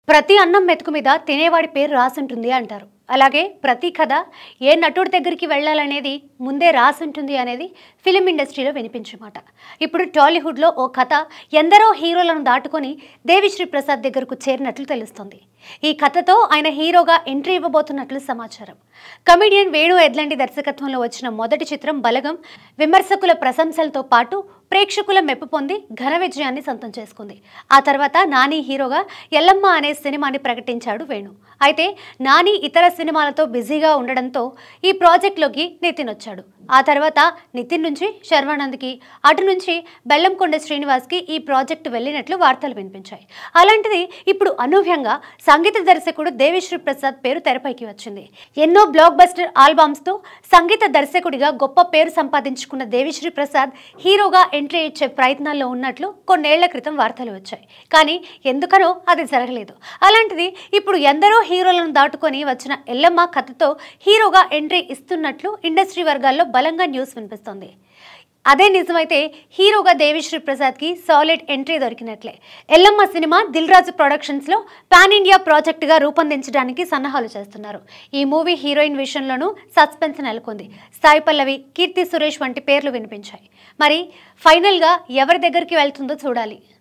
ప్రతి అన్నం మెతుకు మీద తినేవాడి పేరు రాసుంటుంది అంటారు. అలాగే ప్రతి కథ ఏ నటుడి దగ్గరికి వెళ్ళాలనేది ముందే రాసుంటుంది అనేది ఫిలిం ఇండస్ట్రీలో వినిపించే మాట. ఇప్పుడు టాలీవుడ్లో ఓ కథ ఎందరో హీరోలను దాటుకొని దేవిశ్రీ ప్రసాద్ దగ్గరకు చేరినట్లు తెలుస్తోంది. ఈ కథతో ఆయన హీరోగా ఎంట్రీ ఇవ్వబోతున్నట్లు సమాచారం. కమెడియన్ వేణు ఎడ్లండి దర్శకత్వంలో వచ్చిన మొదటి చిత్రం బలగం విమర్శకుల ప్రశంసలతో పాటు ప్రేక్షకుల మెప్పు పొంది ఘన విజయాన్ని సొంతం చేసుకుంది. ఆ తర్వాత నాని హీరోగా ఎల్లమ్మ అనే సినిమాని ప్రకటించాడు వేణు. అయితే నాని ఇతర సినిమాలతో బిజీగా ఉండడంతో ఈ ప్రాజెక్ట్లోకి నితిన్ వచ్చాడు. ఆ తర్వాత నితిన్ నుంచి శర్వానంద్కి, అటు నుంచి బెల్లంకొండ శ్రీనివాస్కి ఈ ప్రాజెక్టు వెళ్ళినట్లు వార్తలు వినిపించాయి. అలాంటిది ఇప్పుడు అనూహ్యంగా సంగీత దర్శకుడు దేవిశ్రీ ప్రసాద్ పేరు తెరపైకి వచ్చింది. ఎన్నో బ్లాక్ బస్టర్ ఆల్బమ్స్తో సంగీత దర్శకుడిగా గొప్ప పేరు సంపాదించుకున్న దేవిశ్రీ ప్రసాద్ హీరోగా ఎంట్రీ ఇచ్చే ప్రయత్నాల్లో ఉన్నట్లు కొన్నేళ్ల క్రితం వార్తలు వచ్చాయి. కానీ ఎందుకనో అది జరగలేదు. అలాంటిది ఇప్పుడు ఎందరో హీరోలను దాటుకొని వచ్చిన ఎల్లమ్మ కథతో హీరోగా ఎంట్రీ ఇస్తున్నట్లు ఇండస్ట్రీ వర్గాల్లో బలంగా న్యూస్ వినిపిస్తోంది. అదే నిజమైతే హీరోగా దేవిశ్రీ ప్రసాద్కి సాలిడ్ ఎంట్రీ దొరికినట్లే. ఎల్లమ్మ సినిమా దిల్ రాజు ప్రొడక్షన్స్లో పాన్ ఇండియా ప్రాజెక్టుగా రూపొందించడానికి సన్నాహాలు చేస్తున్నారు. ఈ మూవీ హీరోయిన్ విషయంలోనూ సస్పెన్స్ నెలకొంది. సాయి పల్లవి, కీర్తి సురేష్ వంటి పేర్లు వినిపించాయి. మరి ఫైనల్గా ఎవరి దగ్గరికి వెళ్తుందో చూడాలి.